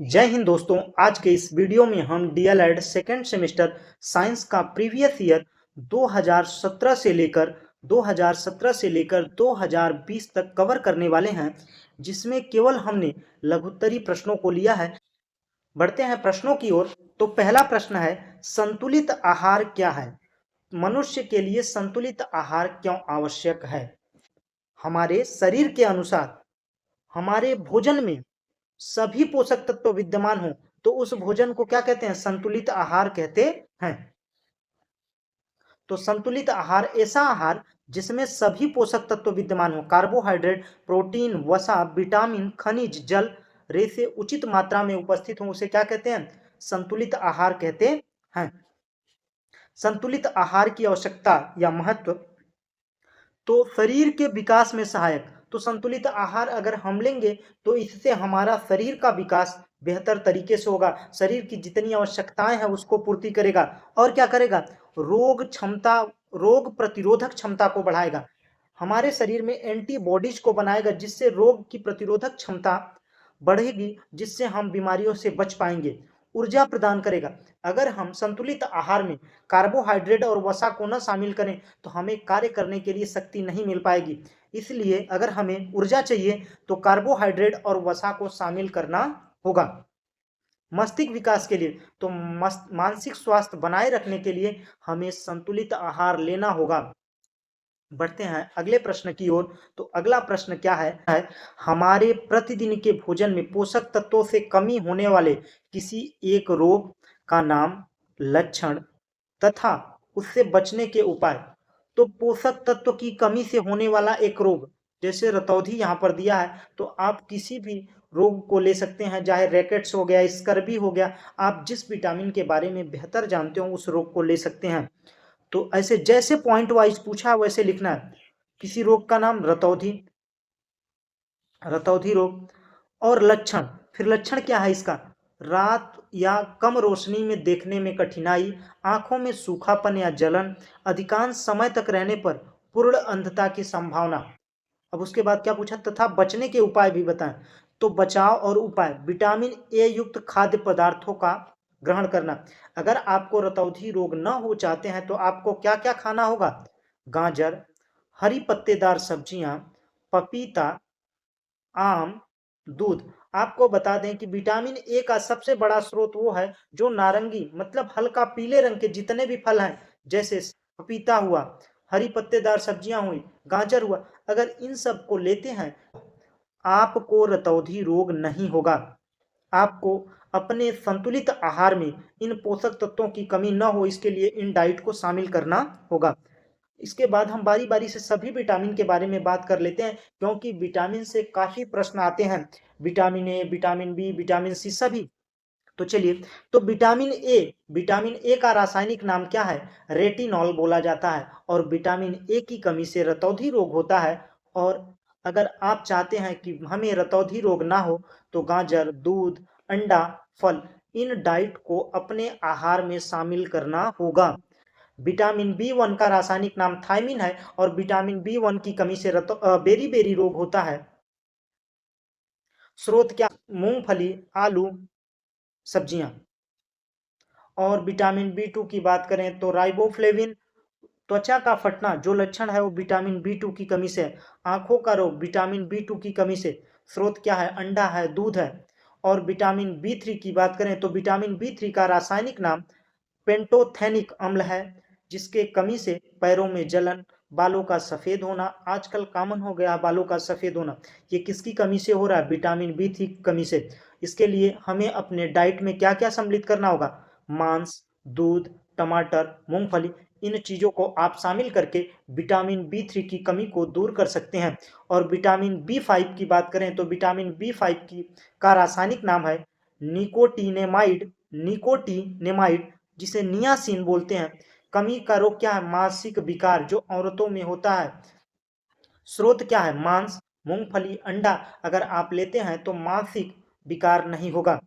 जय हिंद दोस्तों। आज के इस वीडियो में हम डीएलएड सेकेंड सेमेस्टर साइंस का प्रीवियस ईयर 2017 से लेकर 2020 तक कवर करने वाले हैं, जिसमें केवल हमने लघुत्तरी प्रश्नों को लिया है। बढ़ते हैं प्रश्नों की ओर। तो पहला प्रश्न है, संतुलित आहार क्या है? मनुष्य के लिए संतुलित आहार क्यों आवश्यक है? हमारे शरीर के अनुसार हमारे भोजन में सभी पोषक तत्व विद्यमान हो तो उस भोजन को क्या कहते हैं? संतुलित आहार कहते हैं। तो संतुलित आहार ऐसा आहार जिसमें सभी पोषक तत्व विद्यमान हो, कार्बोहाइड्रेट, प्रोटीन, वसा, विटामिन, खनिज, जल, रेशे उचित मात्रा में उपस्थित हो, उसे क्या कहते हैं? संतुलित आहार कहते हैं। संतुलित आहार की आवश्यकता या महत्व। तो शरीर के विकास में सहायक। तो संतुलित आहार अगर हम लेंगे तो इससे हमारा शरीर का विकास बेहतर तरीके से होगा। शरीर की जितनी आवश्यकताएं हैं उसको पूर्ति करेगा। और क्या करेगा? रोग प्रतिरोधक क्षमता को बढ़ाएगा। हमारे शरीर में एंटीबॉडीज को बनाएगा, जिससे रोग की प्रतिरोधक क्षमता बढ़ेगी, जिससे हम बीमारियों से बच पाएंगे। ऊर्जा प्रदान करेगा। अगर हम संतुलित आहार में कार्बोहाइड्रेट और वसा को न शामिल करें तो हमें कार्य करने के लिए शक्ति नहीं मिल पाएगी। इसलिए अगर हमें ऊर्जा चाहिए तो कार्बोहाइड्रेट और वसा को शामिल करना होगा। मस्तिष्क विकास के लिए तो मानसिक स्वास्थ्य बनाए रखने के लिए हमें संतुलित आहार लेना होगा। बढ़ते हैं अगले प्रश्न की ओर। तो अगला प्रश्न क्या है? हमारे प्रतिदिन के भोजन में पोषक तत्वों से कमी होने वाले किसी एक रोग का नाम, लक्षण तथा उससे बचने के उपाय। तो पोषक तत्व की कमी से होने वाला एक रोग, जैसे रतौंधी यहाँ पर दिया है, तो आप किसी भी रोग को ले सकते हैं, चाहे रैकेट्स हो गया, स्कर्वी हो गया। आप जिस विटामिन के बारे में बेहतर जानते हो उस रोग को ले सकते हैं। तो ऐसे जैसे पॉइंट वाइज पूछा वैसे लिखना है। किसी रोग का नाम रतौंधी, रतौंधी रोग। और लक्षण, फिर लक्षण क्या है इसका? रात या कम रोशनी में देखने में कठिनाई, आंखों में सूखापन या जलन, अधिकांश समय तक रहने पर पूर्ण अंधता की संभावना। अब उसके बाद क्या पूछा? तथा बचने के उपाय भी बताएं। तो बचाव और उपाय, विटामिन ए युक्त खाद्य पदार्थों का ग्रहण करना। अगर आपको रतौंधी रोग न हो चाहते हैं तो आपको क्या क्या खाना होगा? गाजर, हरी पत्तेदार सब्जियां, पपीता, आम, दूध। आपको बता दें कि विटामिन ए का सबसे बड़ा स्रोत वो है जो नारंगी मतलब हल्का पीले रंग के जितने भी फल हैं, जैसे पपीता हुआ, हरी पत्तेदार सब्जियां हुई, गाजर हुआ, अगर इन सब को लेते हैं आपको रतौंधी रोग नहीं होगा। आपको अपने संतुलित आहार में इन पोषक तत्वों की कमी न हो, इसके लिए इन डाइट को शामिल करना होगा। इसके बाद हम बारी बारी से सभी विटामिन के बारे में बात कर लेते हैं, क्योंकि विटामिन से काफी प्रश्न आते हैं। Vitamin A, vitamin B, vitamin C सभी। तो चलिए, तो विटामिन ए का रासायनिक नाम क्या है? रेटिनॉल बोला जाता है। और विटामिन ए की कमी से रतौंधी रोग होता है। और अगर आप चाहते हैं कि हमें रतौंधी रोग ना हो तो गाजर, दूध, अंडा, फल, इन डाइट को अपने आहार में शामिल करना होगा। विटामिन बी वन का रासायनिक नाम थायमिन है। और विटामिन बी वन की कमी से बेरी बेरी रोग होता है। स्रोत क्या? मूंगफली, आलू, सब्जियां। और विटामिन बी टू की बात करें तो राइबोफ्लेविन। त्वचा का फटना जो लक्षण है वो विटामिन बी टू की कमी से। आंखों का रोग विटामिन बी टू की कमी से। स्रोत क्या है? अंडा है, दूध है। और विटामिन बी थ्री की बात करें तो विटामिन बी थ्री का रासायनिक नाम पेंटोथेनिक अम्ल है, जिसके कमी से पैरों में जलन, बालों का सफेद होना, आजकल कॉमन हो गया बालों का सफेद होना, ये किसकी कमी से हो रहा है? विटामिन बी थ्री की कमी से। इसके लिए हमें अपने डाइट में क्या क्या सम्मिलित करना होगा? मांस, दूध, टमाटर, मूंगफली, इन चीजों को आप शामिल करके विटामिन बी थ्री की कमी को दूर कर सकते हैं। और विटामिन बी फाइव की बात करें तो विटामिन बी फाइव की का रासायनिक नाम है निकोटीनेमाइड, जिसे नियासिन बोलते हैं। कमी का रोग क्या है? मासिक विकार जो औरतों में होता है। स्रोत क्या है? मांस, मूंगफली, अंडा। अगर आप लेते हैं तो मासिक विकार नहीं होगा।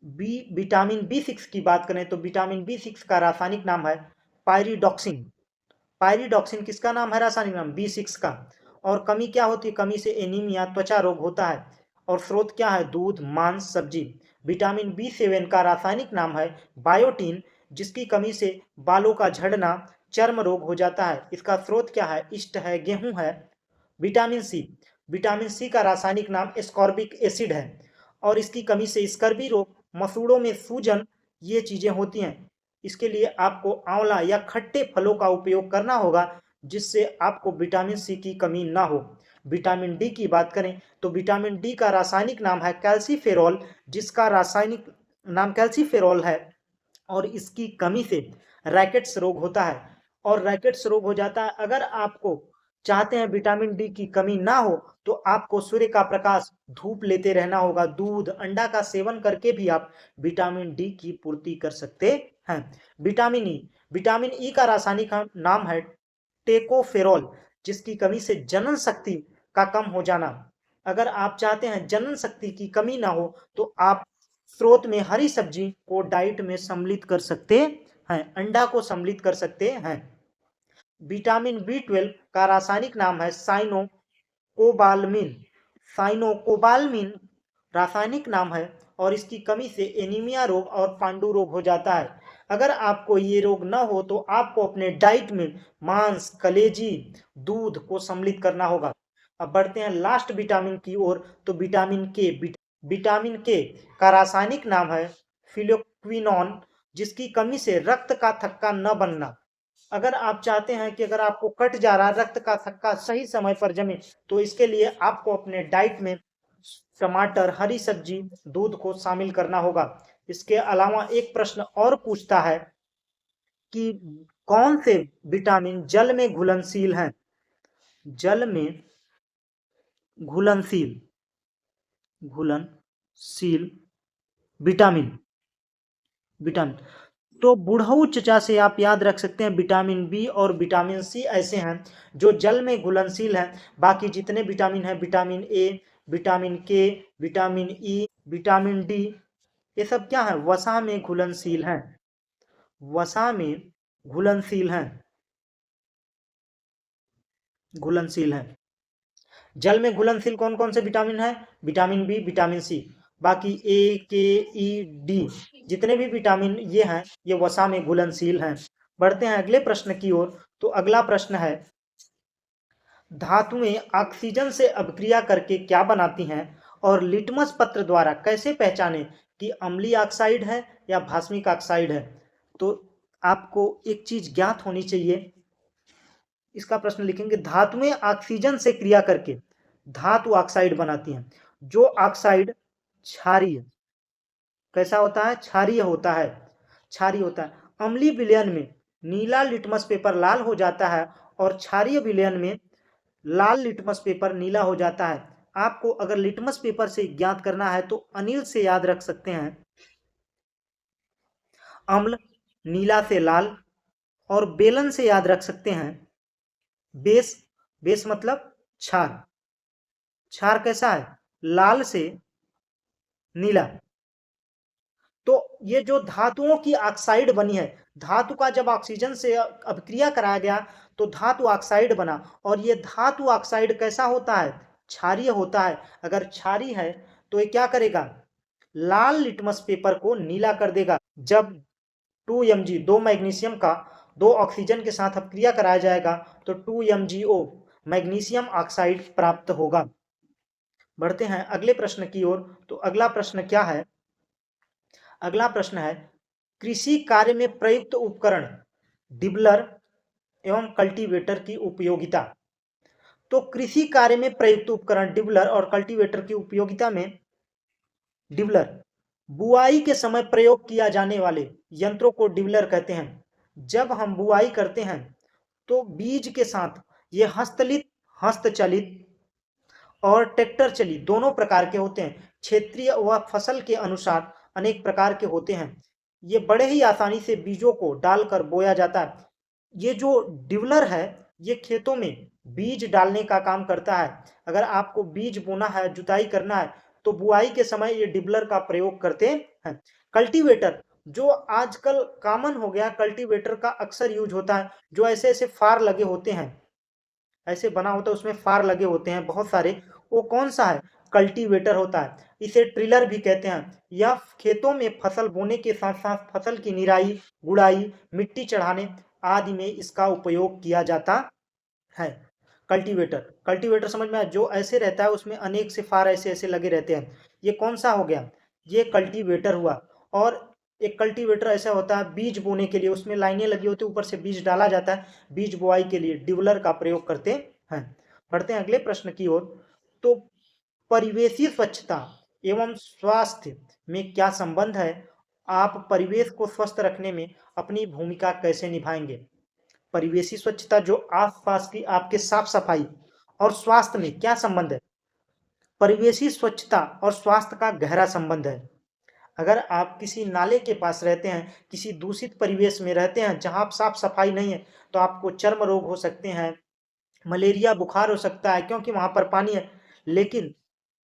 विटामिन बी सिक्स की बात करें तो विटामिन बी सिक्स का रासायनिक नाम है पायरिडॉक्सिन। पायरिडॉक्सिन किसका नाम है? रासायनिक नाम बी सिक्स का। और कमी क्या होती है? कमी से एनीमिया, त्वचा रोग होता है। और स्रोत क्या है? दूध, मांस, सब्जी। विटामिन B7 का रासायनिक नाम है बायोटीन, जिसकी कमी से बालों का झड़ना, चर्म रोग हो जाता है। इसका स्रोत क्या है? ईस्ट है, गेहूं है। विटामिन सी, विटामिन सी का रासायनिक नाम एस्कॉर्बिक एसिड है और इसकी कमी से स्कर्वी रोग, मसूड़ों में सूजन, ये चीजें होती हैं। इसके लिए आपको आंवला या खट्टे फलों का उपयोग करना होगा, जिससे आपको विटामिन सी की कमी ना हो। विटामिन डी की बात करें तो विटामिन डी का रासायनिक नाम है कैल्सीफेरॉल, जिसका रासायनिक नाम कैल्सीफेरॉल है और इसकी कमी से रैकेट्स रोग होता है और रैकेट्स रोग हो जाता है। अगर आपको चाहते हैं विटामिन डी की कमी ना हो तो आपको सूर्य का प्रकाश, धूप लेते रहना होगा। दूध, अंडा का सेवन करके भी आप विटामिन डी की पूर्ति कर सकते हैं। विटामिन ई, विटामिन ई का रासायनिक नाम है टेकोफेरॉल, जिसकी कमी से जनन शक्ति का कम हो जाना। अगर आप चाहते हैं जनन शक्ति की कमी ना हो तो आप स्रोत में हरी सब्जी को डाइट में सम्मिलित कर सकते हैं, अंडा को सम्मिलित कर सकते हैं। विटामिन B12 का रासायनिक नाम है साइनोकोबाल्मिन, साइनोकोबाल्मिन रासायनिक नाम है और इसकी कमी से एनीमिया रोग और पांडु रोग हो जाता है। अगर आपको ये रोग ना हो तो आपको अपने डाइट में मांस, कलेजी, दूध को सम्मिलित करना होगा। अब बढ़ते हैं लास्ट विटामिन की ओर, तो विटामिन के। विटामिन के का रासायनिक नाम है फिलोक्विनोन, जिसकी कमी से रक्त का थक्का न बनना। अगर आप चाहते हैं कि अगर आपको कट जा रहा रक्त का थक्का सही समय पर जमे, तो इसके लिए आपको अपने डाइट में टमाटर, हरी सब्जी, दूध को शामिल करना होगा। इसके अलावा एक प्रश्न और पूछता है कि कौन से विटामिन जल में घुलनशील हैं? जल में घुलनशील, घुलनशील विटामिन, विटामिन तो बुढ़ऊ चचा से आप याद रख सकते हैं विटामिन बी और विटामिन सी ऐसे हैं जो जल में घुलनशील हैं। बाकी जितने विटामिन हैं, विटामिन ए, विटामिन के, विटामिन ई, विटामिन डी, ये सब क्या है? वसा में घुलनशील हैं, वसा में घुलनशील हैं, घुलनशील हैं। जल में घुलनशील कौन कौन से विटामिन है? Vitamin B, vitamin C. बाकी ए, के, ई, डी, जितने भी विटामिन ये हैं ये वसा में घुलनशील हैं। बढ़ते हैं अगले प्रश्न की ओर। तो अगला प्रश्न है, धातुएं ऑक्सीजन से अभिक्रिया करके क्या बनाती हैं और लिटमस पत्र द्वारा कैसे पहचानें कि अम्लीय ऑक्साइड है या भास्मिक ऑक्साइड है? तो आपको एक चीज ज्ञात होनी चाहिए। इसका प्रश्न लिखेंगे, धातुएं ऑक्सीजन से क्रिया करके धातु ऑक्साइड बनाती हैं। जो ऑक्साइड क्षारीय, कैसा होता है? क्षारीय होता है, क्षारीय होता है। अम्लीय विलयन में नीला लिटमस पेपर लाल हो जाता है और क्षारीय विलयन में लाल लिटमस पेपर नीला हो जाता है। आपको अगर लिटमस पेपर से ज्ञात करना है तो अनिल से याद रख सकते हैं, अम्ल नीला से लाल, और बेलन से याद रख सकते हैं बेस, बेस मतलब क्षार, क्षार कैसा है? लाल से नीला। तो ये जो धातुओं की ऑक्साइड बनी है, धातु का जब ऑक्सीजन से अभिक्रिया कराया गया तो धातु ऑक्साइड बना और ये धातु ऑक्साइड कैसा होता है? क्षारीय होता है। अगर क्षारीय है तो ये क्या करेगा? लाल लिटमस पेपर को नीला कर देगा। जब 2 Mg, 2 मैग्नीशियम का 2 ऑक्सीजन के साथ अभिक्रिया कराया जाएगा तो 2 MgO मैग्नीशियम ऑक्साइड प्राप्त होगा। बढ़ते हैं अगले प्रश्न की ओर। तो अगला प्रश्न क्या है? अगला प्रश्न है, कृषि कार्य में प्रयुक्त उपकरण डिबलर एवं कल्टीवेटर की उपयोगिता। तो कृषि कार्य में प्रयुक्त उपकरण डिबलर और कल्टीवेटर की उपयोगिता में, डिबलर बुआई के समय प्रयोग किया जाने वाले यंत्रों को डिबलर कहते हैं। जब हम बुआई करते हैं तो बीज के साथ ये हस्तलित, हस्तचलित और ट्रैक्टर चलित दोनों प्रकार के होते हैं। क्षेत्रीय व फसल के अनुसार अनेक प्रकार के होते हैं। ये बड़े ही आसानी से बीजों को डालकर बोया जाता है। ये जो डिबलर है ये खेतों में बीज डालने का काम करता है। अगर आपको बीज बोना है, जुताई करना है तो बुआई के समय ये डिबलर का प्रयोग करते हैं। कल्टीवेटर जो आजकल कॉमन हो गया, कल्टीवेटर का अक्सर यूज होता है, जो ऐसे ऐसे फार लगे होते हैं, ऐसे बना होता है, उसमें फार लगे होते हैं बहुत सारे। वो कौन सा है? कल्टीवेटर होता है, इसे ट्रिलर भी कहते हैं। यह खेतों में फसल बोने के साथ साथ फसल की निराई, गुड़ाई, मिट्टी चढ़ाने आदि में इसका उपयोग किया जाता है। कल्टीवेटर, कल्टीवेटर समझ में आया, जो ऐसे रहता है उसमें अनेक से फार ऐसे ऐसे लगे रहते हैं। ये कौन सा हो गया, ये कल्टीवेटर हुआ। और एक कल्टीवेटर ऐसा होता है बीज बोने के लिए, उसमें लाइनें लगी होती है, ऊपर से बीज डाला जाता है, बीज बुआई के लिए डिवलर का प्रयोग करते हैं। बढ़ते हैं अगले प्रश्न की ओर। तो परिवेशी स्वच्छता एवं स्वास्थ्य में क्या संबंध है? आप परिवेश को स्वस्थ रखने में अपनी भूमिका कैसे निभाएंगे? परिवेशी स्वच्छता जो आसपास की आपके साफ सफाई और स्वास्थ्य में क्या संबंध है? परिवेशी स्वच्छता और स्वास्थ्य का गहरा संबंध है। अगर आप किसी नाले के पास रहते हैं, किसी दूषित परिवेश में रहते हैं जहां आप साफ सफाई नहीं है, तो आपको चर्म रोग हो सकते हैं, मलेरिया बुखार हो सकता है, क्योंकि वहां पर पानी है। लेकिन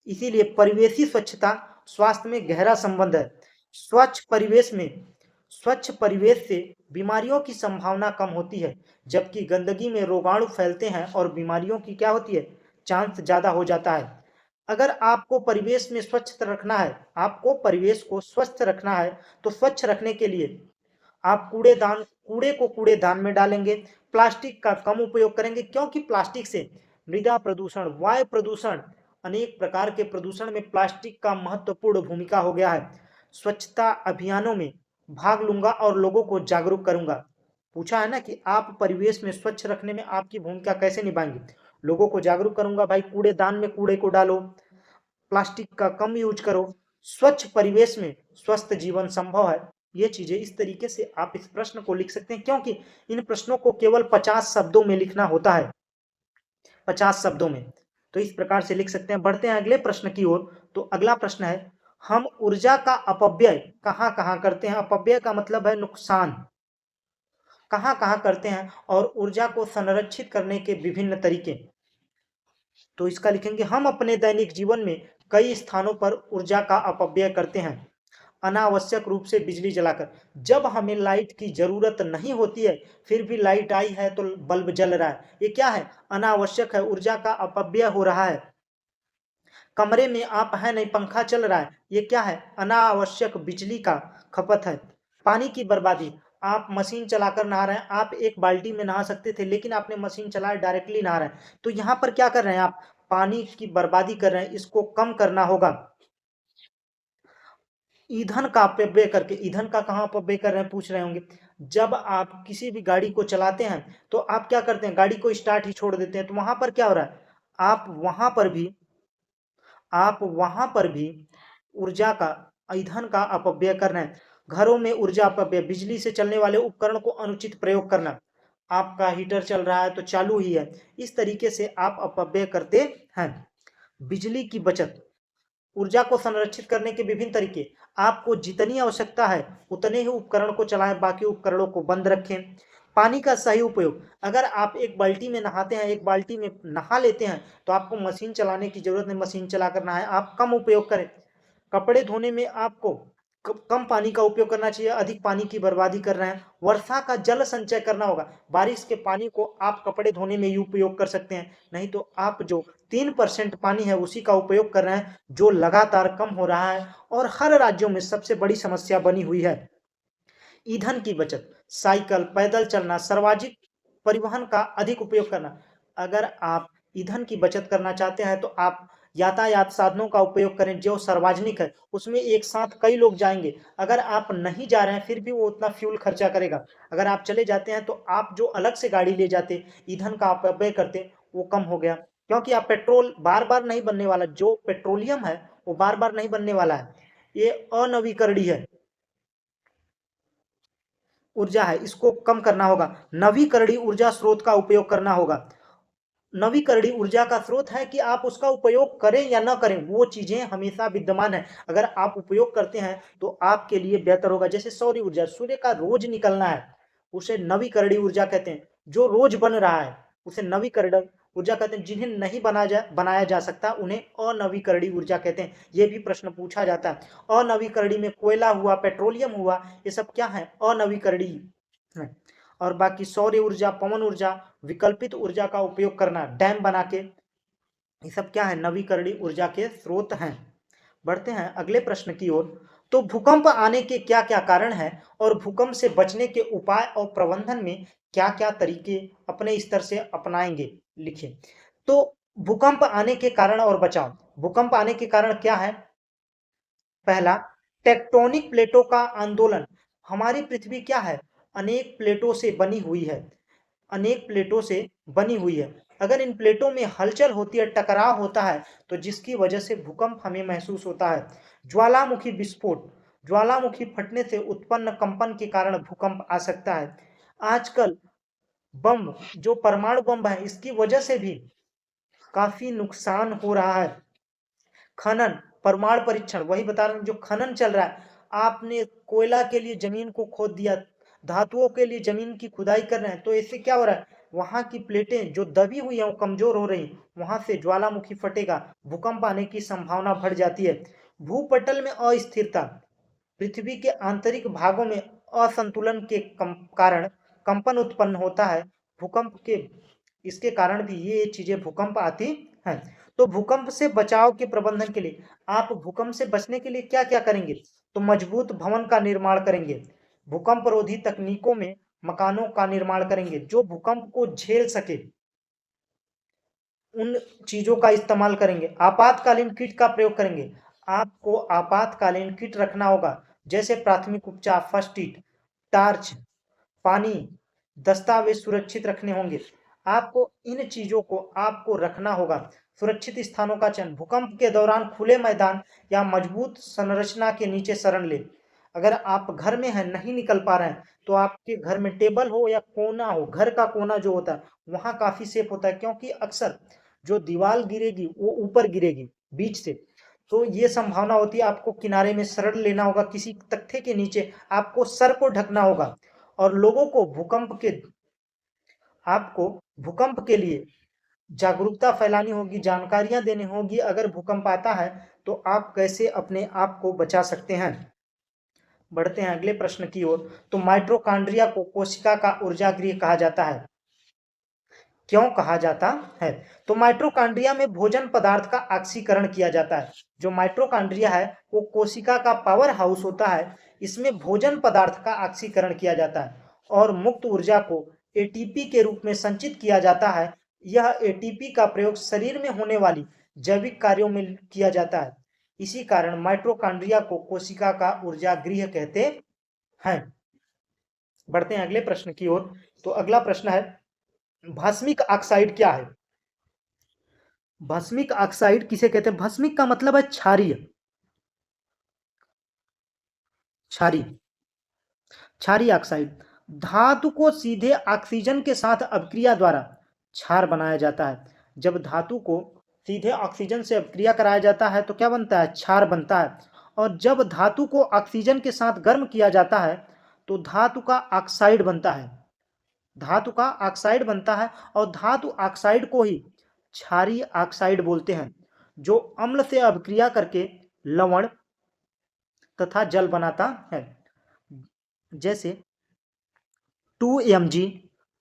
इसीलिए परिवेशी स्वच्छता स्वास्थ्य में गहरा संबंध है। स्वच्छ परिवेश में स्वच्छ परिवेश से बीमारियों की संभावना कम होती है, जबकि गंदगी में रोगाणु फैलते हैं और बीमारियों की क्या होती है, चांस ज्यादा हो जाता है। अगर आपको परिवेश में स्वच्छ रखना है, आपको परिवेश को स्वस्थ रखना है, तो स्वच्छ रखने के लिए आप कूड़े को कूड़ेदान में डालेंगे, प्लास्टिक का कम उपयोग करेंगे, क्योंकि प्लास्टिक से मृदा प्रदूषण, वायु प्रदूषण, अनेक प्रकार के प्रदूषण में प्लास्टिक का महत्वपूर्ण भूमिका हो गया है। स्वच्छता अभियानों में भाग लूंगा और लोगों को जागरूक करूंगा। पूछा है ना कि आप परिवेश में स्वच्छ रखने में आपकी भूमिका कैसे निभाएंगे? लोगों को जागरूक करूंगा, भाई कूड़ेदान में कूड़े को डालो, प्लास्टिक का कम यूज करो, स्वच्छ परिवेश में स्वस्थ जीवन संभव है। ये चीजें इस तरीके से आप इस प्रश्न को लिख सकते हैं, क्योंकि इन प्रश्नों को केवल 50 शब्दों में लिखना होता है, 50 शब्दों में। तो इस प्रकार से लिख सकते हैं। बढ़ते हैं अगले प्रश्न की ओर। तो अगला प्रश्न है, हम ऊर्जा का अपव्यय कहां कहां करते हैं? अपव्यय का मतलब है नुकसान। कहां कहां करते हैं और ऊर्जा को संरक्षित करने के विभिन्न तरीके? तो इसका लिखेंगे, हम अपने दैनिक जीवन में कई स्थानों पर ऊर्जा का अपव्यय करते हैं। अनावश्यक रूप से बिजली जलाकर, जब हमें लाइट की जरूरत नहीं होती है फिर भी लाइट आई है तो बल्ब जल रहा है, ये क्या है? अनावश्यक है, ऊर्जा का अपव्यय हो रहा है। कमरे में आप है नहीं, पंखा चल रहा है, ये क्या है? अनावश्यक बिजली का खपत है। पानी की बर्बादी, आप मशीन चलाकर नहा रहे हैं, आप एक बाल्टी में नहा सकते थे लेकिन आपने मशीन चलाया डायरेक्टली नहा रहे हैं, तो यहाँ पर क्या कर रहे हैं? आप पानी की बर्बादी कर रहे हैं, इसको कम करना होगा। ईंधन का अपव्यय करके, ईंधन का कहाँ अपव्यय कर रहे हैं पूछ रहे होंगे। जब आप किसी भी गाड़ी को चलाते हैं तो आप क्या करते हैं? गाड़ी को स्टार्ट ही छोड़ देते हैं, तो वहां पर क्या हो रहा है? आप वहां पर भी आप वहां पर भी ऊर्जा का, ईंधन का अपव्यय कर रहे हैं। घरों में ऊर्जा अपव्यय, बिजली से चलने वाले उपकरण को अनुचित प्रयोग करना। आपका हीटर चल रहा है तो चालू ही है, इस तरीके से आप अपव्यय करते हैं। बिजली की बचत, ऊर्जा को संरक्षित करने के विभिन्न तरीके। आपको जितनी आवश्यकता है उतने ही उपकरण को चलाएं, बाकी उपकरणों को बंद रखें। पानी का सही उपयोग, अगर आप एक बाल्टी में नहाते हैं, एक बाल्टी में नहा लेते हैं, तो आपको मशीन चलाने की जरूरत नहीं, मशीन चलाकर नहाएं। आप कम उपयोग करें। कपड़े धोने में आपको कम पानी का उपयोग करना चाहिए, अधिक पानी की बर्बादी कर रहे हैं। वर्षा का जल संचय करना होगा, बारिश के पानी को आप कपड़े धोने में ही उपयोग कर सकते हैं, नहीं तो आप जो 3% पानी है उसी का उपयोग कर रहे हैं, जो लगातार कम हो रहा है और हर राज्यों में सबसे बड़ी समस्या बनी हुई है। ईंधन की बचत, साइकिल, पैदल चलना, सार्वजनिक परिवहन का अधिक उपयोग करना। अगर आप ईंधन की बचत करना चाहते हैं तो आप यातायात साधनों का उपयोग करें जो सार्वजनिक है, उसमें एक साथ कई लोग जाएंगे। अगर आप नहीं जा रहे हैं फिर भी वो उतना फ्यूल खर्चा करेगा। अगर आप चले जाते हैं तो आप जो अलग से गाड़ी ले जाते, ईंधन का अपव्यय करते, वो कम हो गया, क्योंकि आप पेट्रोल बार बार नहीं बनने वाला, जो पेट्रोलियम है वो बार बार नहीं बनने वाला है, ये अनवीकरणीय है ऊर्जा है, इसको कम करना होगा। नवीकरणीय ऊर्जा स्रोत का उपयोग करना होगा। नवीकरणीय ऊर्जा का स्रोत है कि आप उसका उपयोग करें या ना करें, वो चीजें हमेशा विद्यमान है। अगर आप उपयोग करते हैं तो आपके लिए बेहतर होगा। जैसे सौर ऊर्जा, सूर्य का रोज निकलना है, उसे नवीकरणीय ऊर्जा कहते हैं। जो रोज बन रहा है उसे नवीकरणीय ऊर्जा कहते हैं। जिन्हें नहीं बनाया जा सकता उन्हें अनवीकरणीय ऊर्जा कहते हैं। ये भी प्रश्न पूछा जाता है। अनवीकरणीय में कोयला हुआ, पेट्रोलियम हुआ, ये सब क्या है? अनवीकरणीय है। और बाकी सौर ऊर्जा, पवन ऊर्जा, विकल्पित ऊर्जा का उपयोग करना, डैम बना के ये सब क्या है, नवीकरणीय ऊर्जा के स्रोत हैं। बढ़ते हैं अगले प्रश्न की ओर। तो भूकंप आने के क्या क्या कारण हैं और भूकंप से बचने के उपाय और प्रबंधन में क्या क्या तरीके अपने स्तर से अपनाएंगे, लिखें। तो भूकंप आने के कारण और बचाव। भूकंप आने के कारण क्या है? पहला, टेक्टोनिक प्लेटों का आंदोलन। हमारी पृथ्वी क्या है, अनेक प्लेटों से बनी हुई है, अनेक प्लेटों से बनी हुई है। अगर इन प्लेटों में हलचल होती है, टकराव होता है, तो जिसकी वजह से भूकंप हमें महसूस होता है। ज्वालामुखी विस्फोट, ज्वालामुखी फटने से उत्पन्न कंपन के कारण भूकंप आ सकता है। आजकल बम, जो परमाणु बम है, इसकी वजह से भी काफी नुकसान हो रहा है। खनन, परमाणु परीक्षण, वही बता रहा हूं, जो खनन चल रहा है। आपने कोयला के लिए जमीन को खोद दिया, धातुओं के लिए जमीन की खुदाई कर रहे हैं, तो इससे क्या हो रहा है, वहां की प्लेटें जो दबी हुई हैं वो कमजोर हो रही, वहां से ज्वालामुखी फटेगा, भूकंप आने की संभावना बढ़ जाती है। भूपटल में अस्थिरता, पृथ्वी के आंतरिक भागों में असंतुलन के कारण कंपन उत्पन्न होता है। भूकंप के इसके कारण भी ये चीजें भूकंप आती हैं। तो भूकंप से बचाव के प्रबंधन के लिए आप भूकंप से बचने के लिए क्या क्या करेंगे? तो मजबूत भवन का निर्माण करेंगे, भूकंप रोधी तकनीकों में मकानों का निर्माण करेंगे जो भूकंप को झेल सके, उन चीजों का इस्तेमाल करेंगे। आपातकालीन किट का प्रयोग करेंगे, आपको आपातकालीन किट रखना होगा, जैसे प्राथमिक उपचार, फर्स्ट एड, टार्च, पानी, दस्तावेज सुरक्षित रखने होंगे। आपको इन चीजों को आपको रखना होगा। सुरक्षित स्थानों का चयन, भूकंप के दौरान खुले मैदान या मजबूत संरचना के नीचे शरण ले। अगर आप घर में हैं, नहीं निकल पा रहे हैं, तो आपके घर में टेबल हो या कोना हो, घर का कोना जो होता है वहां काफी सेफ होता है, क्योंकि अक्सर जो दीवार गिरेगी वो ऊपर गिरेगी बीच से, तो ये संभावना होती है। आपको किनारे में शरण लेना होगा, किसी तख्ते के नीचे आपको सर को ढकना होगा। और लोगों को आपको भूकंप के लिए जागरूकता फैलानी होगी, जानकारियां देनी होगी। अगर भूकंप आता है तो आप कैसे अपने आप को बचा सकते हैं। बढ़ते हैं अगले प्रश्न की ओर। तो माइटोकॉन्ड्रिया को कोशिका का ऊर्जा गृह कहा जाता है, क्यों कहा जाता है? तो माइटोकॉन्ड्रिया में भोजन पदार्थ का ऑक्सीकरण किया जाता है। जो माइटोकॉन्ड्रिया है वो कोशिका का पावर हाउस होता है, इसमें भोजन पदार्थ का ऑक्सीकरण किया जाता है और मुक्त ऊर्जा को एटीपी के रूप में संचित किया जाता है। यह एटीपी का प्रयोग शरीर में होने वाली जैविक कार्यों में किया जाता है। इसी कारण माइटोकॉन्ड्रिया को कोशिका का ऊर्जा गृह कहते हैं। बढ़ते हैं अगले प्रश्न की ओर। तो अगला प्रश्न है, भस्मिक ऑक्साइड क्या है? भस्मिक ऑक्साइड किसे कहते हैं? भस्मिक का मतलब है क्षारीय, क्षारीय, क्षारीय ऑक्साइड। धातु को सीधे ऑक्सीजन के साथ अभिक्रिया द्वारा क्षार बनाया जाता है। जब धातु को सीधे ऑक्सीजन से अभिक्रिया कराया जाता है तो क्या बनता है? क्षार बनता है। और जब धातु को ऑक्सीजन के साथ गर्म किया जाता है तो धातु का ऑक्साइड बनता है, धातु का ऑक्साइड बनता है। और धातु ऑक्साइड को ही क्षारीय ऑक्साइड बोलते हैं, जो अम्ल से अभिक्रिया करके लवण तथा जल बनाता है। जैसे 2Mg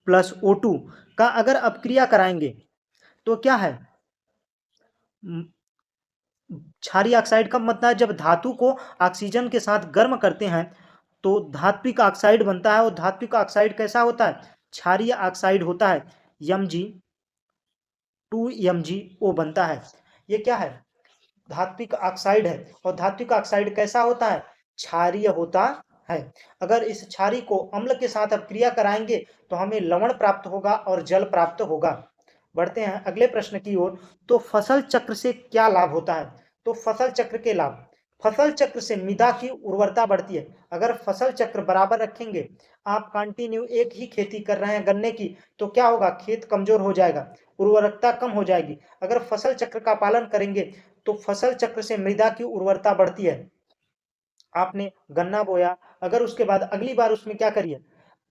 प्लस O2 का अगर अपक्रिया कराएंगे तो क्या है? क्षारीय ऑक्साइड कब बनता है? जब धातु को ऑक्सीजन के साथ गर्म करते हैं तो धात्विक ऑक्साइड बनता है। और धात्विक ऑक्साइड कैसा होता है? क्षारीय ऑक्साइड होता है, Mg 2MgO बनता है। ये क्या है? धात्विक ऑक्साइड है। और धात्विक ऑक्साइड कैसा होता है? क्षारीय होता है। अगर इस क्षारीय को अम्ल के साथ अपक्रिया कराएंगे तो हमें लवण प्राप्त होगा और जल प्राप्त होगा। बढ़ते हैं अगले प्रश्न की ओर। तो फसल चक्र से क्या लाभ होता है? तो फसल चक्र के लाभ, फसल चक्र से मृदा की उर्वरता बढ़ती है। अगर फसल चक्र बराबर रखेंगे, आप कंटिन्यू एक ही खेती कर रहे हैं गन्ने की, तो क्या होगा? खेत कमजोर हो जाएगा, उर्वरकता कम हो जाएगी। अगर फसल चक्र का पालन करेंगे तो फसल चक्र से मृदा की उर्वरता बढ़ती है। आपने गन्ना बोया, अगर उसके बाद अगली बार उसमें क्या करिए,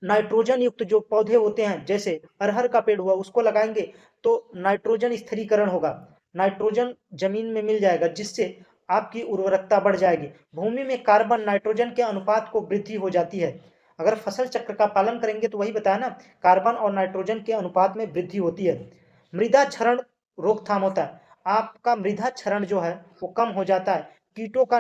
नाइट्रोजन युक्त जो पौधे होते हैं, जैसे अरहर का पेड़ हुआ, उसको लगाएंगे तो नाइट्रोजन स्थिरीकरण होगा, नाइट्रोजन जमीन में मिल जाएगा, जिससे आपकी उर्वरकता बढ़ जाएगी। भूमि में कार्बन नाइट्रोजन के अनुपात को वृद्धि हो जाती है। अगर फसल चक्र का पालन करेंगे तो वही बताया ना, कार्बन और नाइट्रोजन के अनुपात में वृद्धि होती है। मृदा क्षरण रोकथाम होता है। आपका मृदा क्षरण जो है वो कम हो जाता है। कीटों का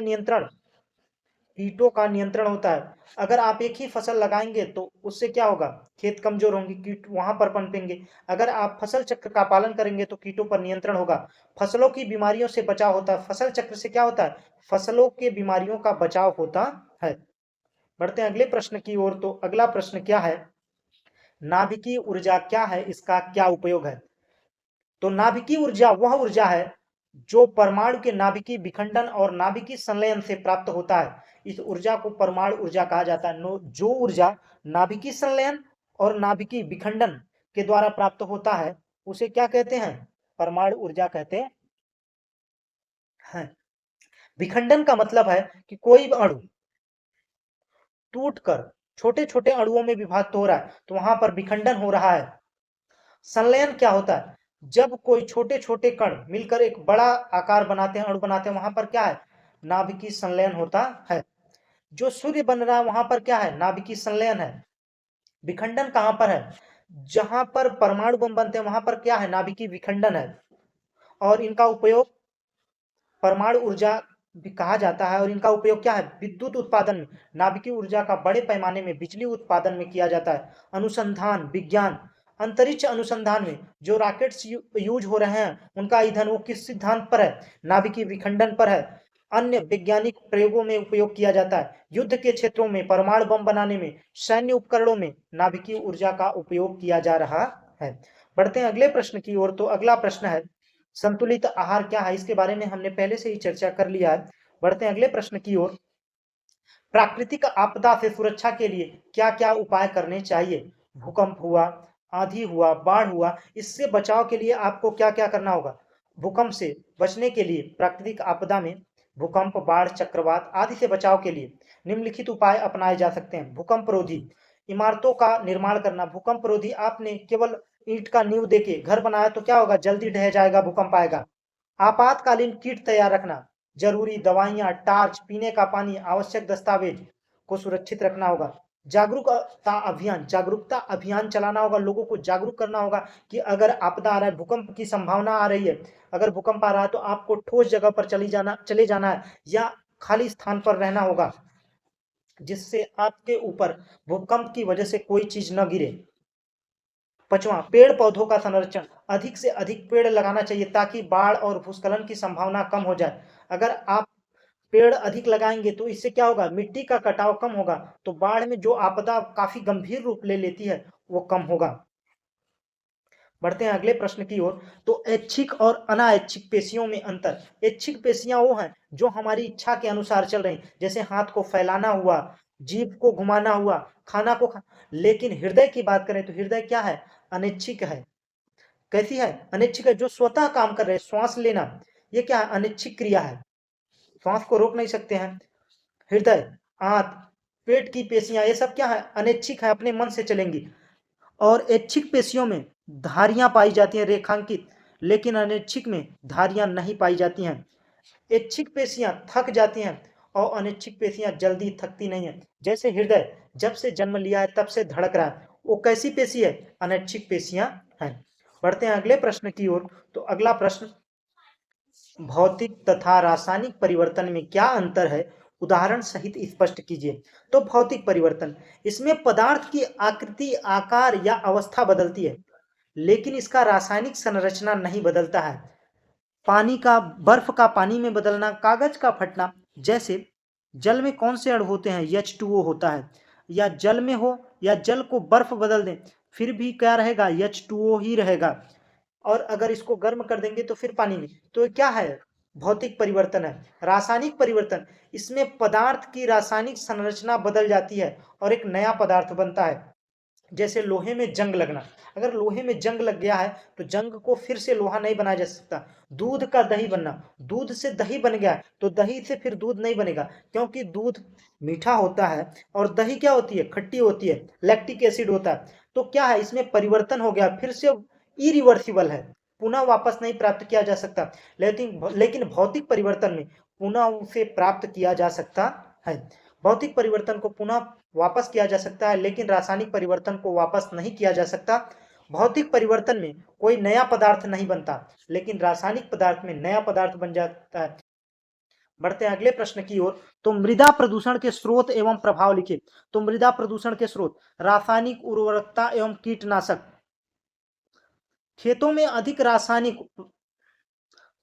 नियंत्रण होता है। अगर आप एक ही फसल लगाएंगे तो उससे क्या होगा, खेत कमजोर होंगे, कीट वहां पर पनपेंगे। अगर आप फसल चक्र का पालन करेंगे तो कीटों पर नियंत्रण होगा, फसलों की बीमारियों से बचाव होता है। फसल चक्र से क्या होता है, फसलों के बीमारियों का बचाव होता है। बढ़ते हैं अगले प्रश्न की ओर। तो अगला प्रश्न क्या है, नाभिकीय ऊर्जा क्या है, इसका क्या उपयोग है। तो नाभिकीय ऊर्जा वह ऊर्जा है जो परमाणु के नाभिकीय विखंडन और नाभिकीय संलयन से प्राप्त होता है। इस ऊर्जा को परमाणु ऊर्जा कहा जाता है। जो ऊर्जा नाभिकीय संलयन और नाभिकीय विखंडन के द्वारा प्राप्त होता है उसे क्या कहते हैं, परमाणु ऊर्जा कहते हैं। विखंडन का मतलब है कि कोई अणु टूटकर छोटे छोटे अणुओं में विभाजित हो रहा है तो वहां पर विखंडन हो रहा है। संलयन क्या होता है, जब कोई छोटे छोटे कण मिलकर एक बड़ा आकार बनाते हैं, अणु बनाते हैं, वहां पर क्या है, नाभिकीय संलयन होता है। जो सूर्य बन रहा है वहां पर क्या है, नाभिकीय संलयन है। विखंडन कहां पर है, जहां पर परमाणु बम बनते हैं वहां पर क्या है, नाभिकीय विखंडन है। और इनका उपयोग परमाणु ऊर्जा भी कहा जाता है। और इनका उपयोग क्या है, विद्युत उत्पादन में, नाभिकीय ऊर्जा का बड़े पैमाने में बिजली उत्पादन में किया जाता है। अनुसंधान विज्ञान, अंतरिक्ष अनुसंधान में जो रॉकेट्स यूज हो रहे हैं उनका ईंधन वो किस सिद्धांत पर है, नाभिकीय विखंडन पर है। अन्य वैज्ञानिक प्रयोगों में उपयोग किया जाता है। युद्ध के क्षेत्रों में, परमाणु बम बनाने में, सैन्य उपकरणों में नाभिकीय ऊर्जा का उपयोग किया जा रहा है। बढ़ते हैं अगले प्रश्न की ओर। तो अगला प्रश्न है, संतुलित आहार क्या है, इसके बारे में हमने पहले से ही चर्चा कर लिया है। बढ़ते हैं अगले प्रश्न की ओर। प्राकृतिक आपदा से सुरक्षा के लिए क्या क्या उपाय करने चाहिए। भूकंप हुआ, आंधी हुआ, बाढ़ हुआ, इससे बचाव के लिए आपको क्या क्या करना होगा। भूकंप से बचने के लिए, प्राकृतिक आपदा में भूकंप, बाढ़, चक्रवात आदि से बचाव के लिए निम्नलिखित उपाय अपनाए जा सकते हैं। भूकंप रोधी इमारतों का निर्माण करना। भूकंप रोधी, आपने केवल ईंट का नींव देके घर बनाया तो क्या होगा, जल्दी ढह जाएगा, भूकंप आएगा। आपातकालीन किट तैयार रखना, जरूरी दवाइयां, टार्च, पीने का पानी, आवश्यक दस्तावेज को सुरक्षित रखना होगा। जागरूकता अभियान चलाना होगा, लोगों को जागरूक करना होगा कि अगर आपदा आ रहा है, भूकंप की संभावना आ रही है, अगर भूकंप आ रहा है तो आपको ठोस जगह पर चले जाना है या खाली स्थान पर रहना होगा जिससे आपके ऊपर भूकंप की वजह से कोई चीज न गिरे। पांचवा, पेड़ पौधों का संरक्षण, अधिक से अधिक पेड़ लगाना चाहिए ताकि बाढ़ और भूस्खलन की संभावना कम हो जाए। अगर आप पेड़ अधिक लगाएंगे तो इससे क्या होगा, मिट्टी का कटाव कम होगा, तो बाढ़ में जो आपदा काफी गंभीर रूप ले लेती है वो कम होगा। बढ़ते हैं अगले प्रश्न की ओर। तो ऐच्छिक और अनैच्छिक पेशियों में अंतर। ऐच्छिक पेशियां वो हैं जो हमारी इच्छा के अनुसार चल रही, जैसे हाथ को फैलाना हुआ, जीभ को घुमाना हुआ, खाना को लेकिन हृदय की बात करें तो हृदय क्या है, अनैच्छिक है। कैसी है, अनैच्छिक है, जो स्वतः काम कर रहे हैं, श्वास लेना, ये क्या है, अनैच्छिक क्रिया है, श्वास को रोक नहीं सकते हैं। हृदय, आंत, पेट की पेशियां, ये सब क्या है, अनैच्छिक है, अपने मन से चलेंगी। और ऐच्छिक पेशियों में धारियां पाई जाती हैं, रेखांकित, लेकिन अनैच्छिक में धारियां नहीं पाई जाती हैं। ऐच्छिक पेशियां थक जाती हैं और अनैच्छिक पेशियां जल्दी थकती नहीं है। जैसे हृदय जब से जन्म लिया है तब से धड़क रहा है, वो कैसी पेशी है, अनैच्छिक पेशियां हैं। बढ़ते हैं अगले प्रश्न की ओर। तो अगला प्रश्न, भौतिक तथा रासायनिक परिवर्तन में क्या अंतर है, उदाहरण सहित स्पष्ट कीजिए। तो भौतिक परिवर्तन, इसमें पदार्थ की आकृति, आकार या अवस्था बदलती है, लेकिन इसका रासायनिक संरचना नहीं बदलता है। पानी का, बर्फ का पानी में बदलना, कागज का फटना। जैसे जल में कौन से अणु होते हैं, H2O होता है, या जल में हो या जल को बर्फ बदल दें फिर भी क्या रहेगा, H2O ही रहेगा। और अगर इसको गर्म कर देंगे तो फिर पानी में, तो क्या है, भौतिक परिवर्तन है। रासायनिक परिवर्तन, इसमें पदार्थ की रासायनिक संरचना बदल जाती है और एक नया पदार्थ बनता है। जैसे लोहे में जंग लगना, अगर लोहे में जंग लग गया है तो जंग को फिर से लोहा नहीं बनाया जा सकता। दूध का दही बनना, दूध से दही बन गया तो दही से फिर दूध नहीं बनेगा, क्योंकि दूध मीठा होता है और दही क्या होती है, खट्टी होती है, लैक्टिक एसिड होता है। तो क्या है, इसमें परिवर्तन हो गया, फिर से इरिवर्सिबल है, पुनः वापस नहीं प्राप्त किया जा सकता। लेकिन भौतिक परिवर्तन में पुनः उसे प्राप्त किया जा सकता है। भौतिक परिवर्तन को पुनः वापस किया जा सकता है, लेकिन रासायनिक परिवर्तन को वापस नहीं किया जा सकता। भौतिक परिवर्तन में कोई नया पदार्थ नहीं बनता, लेकिन रासायनिक पदार्थ में नया पदार्थ बन जाता है। बढ़ते हैं अगले प्रश्न की ओर। तो मृदा प्रदूषण के स्रोत एवं प्रभाव लिखिए। तो मृदा प्रदूषण के स्रोत रासायनिक उर्वरकता एवं कीटनाशक। खेतों में अधिक रासायनिक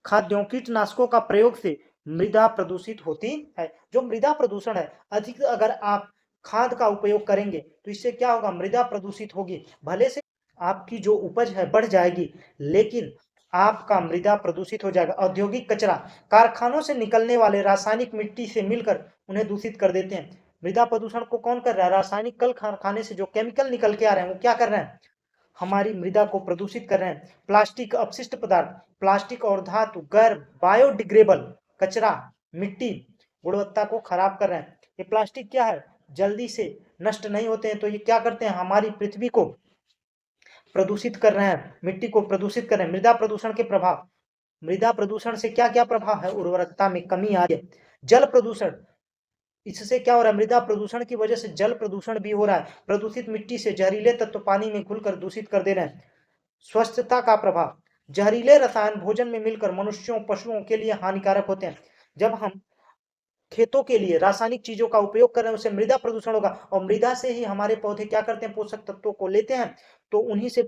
खाद्यों कीटनाशकों का प्रयोग से मृदा प्रदूषित होती है। जो मृदा प्रदूषण है, अधिक अगर आप खाद का उपयोग करेंगे तो इससे क्या होगा, मृदा प्रदूषित होगी। भले से आपकी जो उपज है बढ़ जाएगी, लेकिन आपका मृदा प्रदूषित हो जाएगा। औद्योगिक कचरा, कारखानों से निकलने वाले रासायनिक मिट्टी से मिलकर उन्हें दूषित कर देते हैं। मृदा प्रदूषण को कौन कर रहा है, रासायनिक कल कारखाने से जो केमिकल निकल के आ रहे हैं वो क्या कर रहे हैं, हमारी मृदा को प्रदूषित कर रहे हैं। प्लास्टिक अपशिष्ट पदार्थ, प्लास्टिक और धातु गैर बायोडिग्रेडेबल कचरा मिट्टी गुणवत्ता को खराब कर रहे हैं। ये प्लास्टिक क्या है, जल्दी से नष्ट नहीं होते हैं, तो ये क्या करते हैं, हमारी पृथ्वी को प्रदूषित कर रहे हैं, मिट्टी को प्रदूषित कर रहे हैं। मृदा प्रदूषण के प्रभाव, मृदा प्रदूषण से क्या क्या प्रभाव है, उर्वरकता में कमी आ रही है। जल प्रदूषण, इससे क्या हो रहा है, मृदा प्रदूषण की वजह से जल प्रदूषण भी हो रहा है। प्रदूषित मिट्टी से जहरीले तत्व पानी में घुलकर दूषित कर दे रहे हैं। स्वच्छता का प्रभाव, जहरीले रसायन भोजन में मिलकर मनुष्यों पशुओं के लिए हानिकारक होते हैं। जब हम खेतों के लिए रासायनिक चीजों का उपयोग कर रहे हैं उससे मृदा प्रदूषण होगा, और मृदा से ही हमारे पौधे क्या करते हैं, पोषक तत्वों को लेते हैं, तो उन्हीं से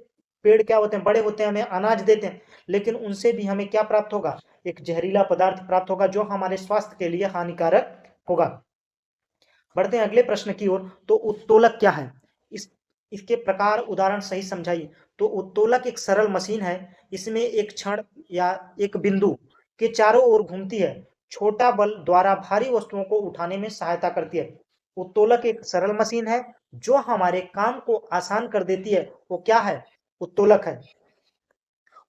पेड़ क्या होते हैं, बड़े होते हैं, हमें अनाज देते हैं। लेकिन उनसे भी हमें क्या प्राप्त होगा, एक जहरीला पदार्थ प्राप्त होगा जो हमारे स्वास्थ्य के लिए हानिकारक होगा। बढ़ते हैं अगले प्रश्न की ओर। तो उत्तोलक क्या है, इसके प्रकार उदाहरण सही समझाइए। तो उत्तोलक एक सरल मशीन है, इसमें एक क्षण या एक बिंदु के चारों ओर घूमती है, छोटा बल द्वारा भारी वस्तुओं को उठाने में सहायता करती है। उत्तोलक एक सरल मशीन है जो हमारे काम को आसान कर देती है, वो क्या है, उत्तोलक है।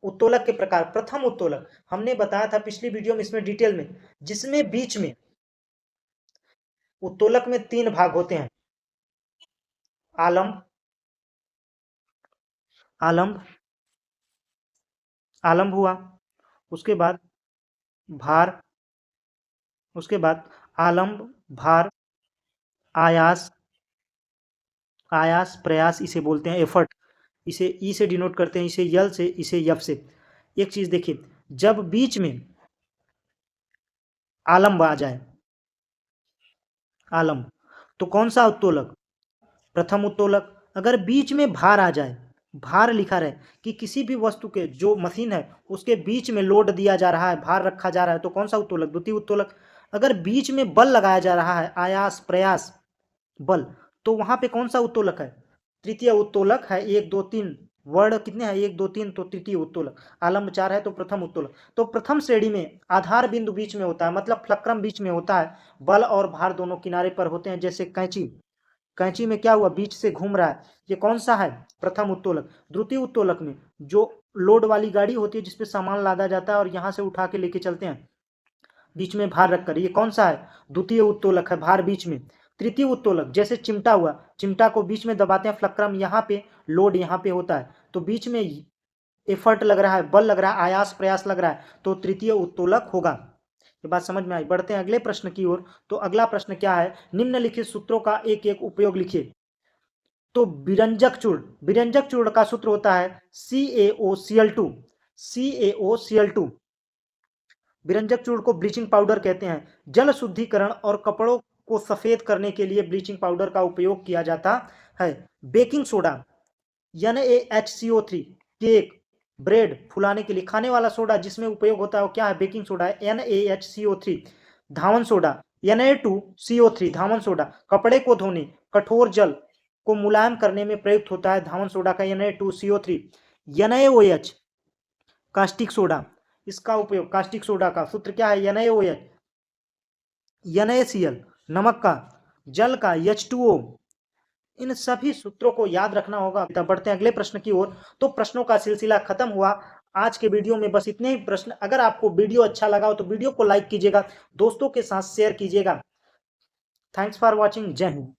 उत्तोलक के प्रकार, प्रथम उत्तोलक हमने बताया था पिछली वीडियो में, इसमें डिटेल में, जिसमें बीच में उत्तोलक में 3 भाग होते हैं, आलंब, आलंब आलंब हुआ, उसके बाद भार, उसके बाद आलंब भार, आयास, आयास प्रयास इसे बोलते हैं, एफर्ट, इसे ई से डिनोट करते हैं, इसे यल से, इसे यफ से। एक चीज देखिए, जब बीच में आलंब आ जाए, आलंब, तो कौन सा उत्तोलक, प्रथम उत्तोलक। अगर बीच में भार आ जाए, भार लिखा रहे कि किसी भी वस्तु के जो मशीन है उसके बीच में लोड दिया जा रहा है, भार रखा जा रहा है, तो कौन सा उत्तोलक, द्वितीय उत्तोलक। अगर बीच में बल लगाया जा रहा है, आयास प्रयास बल, तो वहां पे कौन सा उत्तोलक है, तृतीय उत्तोलक है। 1 2 3 वर्ड कितने हैं, 1 2 3, तो तृतीय उत्तोलक। आलंब 4 है तो प्रथम उत्तोलक। तो प्रथम श्रेणी में आधार बिंदु बीच में होता है, मतलब फ्लक्रम बीच में होता है, बल और भार दोनों किनारे पर होते हैं। जैसे कैंची, कैंची में क्या हुआ, बीच से घूम रहा है, ये कौन सा है, प्रथम उत्तोलक। द्वितीय उत्तोलक में जो लोड वाली गाड़ी होती है जिसपे सामान लादा जाता है और यहां से उठा के लेके चलते हैं बीच में भार रखकर, ये कौन सा है, द्वितीय उत्तोलक है, भार बीच में। तृतीय उत्तोलक, जैसे चिमटा हुआ, चिमटा को बीच में दबाते हैं, फ्लक्रम यहाँ पे, लोड यहाँ पे होता है, तो बीच में एफर्ट लग रहा है, बल लग रहा है, आयास प्रयास लग रहा है, तो तृतीय उत्तोलक होगा। ये बात समझ में आई। बढ़ते हैं अगले प्रश्न की ओर। तो अगला प्रश्न क्या है, निम्नलिखित सूत्रों का एक एक उपयोग लिखिए। तो विरंजक चूर्ण, विरंजक चूर्ण का सूत्र होता है CaOCl2, CaOCl2। विरंजक चूर्ण को ब्लीचिंग पाउडर कहते हैं। जल शुद्धिकरण और कपड़ों को सफेद करने के लिए ब्लीचिंग पाउडर का उपयोग किया जाता है। Baking soda NaHCO3, cake bread फुलाने के लिए खाने वाला सोडा जिसमें उपयोग होता है वो क्या है, बेकिंग सोडा है, NaHCO3। धावन सोडा Na2CO3, धावन सोडा कपड़े को धोने, कठोर जल को मुलायम करने में प्रयुक्त होता है, धावन सोडा का Na2CO3। NaOH, कास्टिक सोडा, इसका उपयोग, कास्टिक सोडा का सूत्र क्या है, NaOH। NaCl, नमक का, जल का H2O। इन सभी सूत्रों को याद रखना होगा। बढ़ते हैं अगले प्रश्न की ओर। तो प्रश्नों का सिलसिला खत्म हुआ। आज के वीडियो में बस इतने ही प्रश्न। अगर आपको वीडियो अच्छा लगा हो तो वीडियो को लाइक कीजिएगा, दोस्तों के साथ शेयर कीजिएगा। थैंक्स फॉर वॉचिंग, जय हिंद।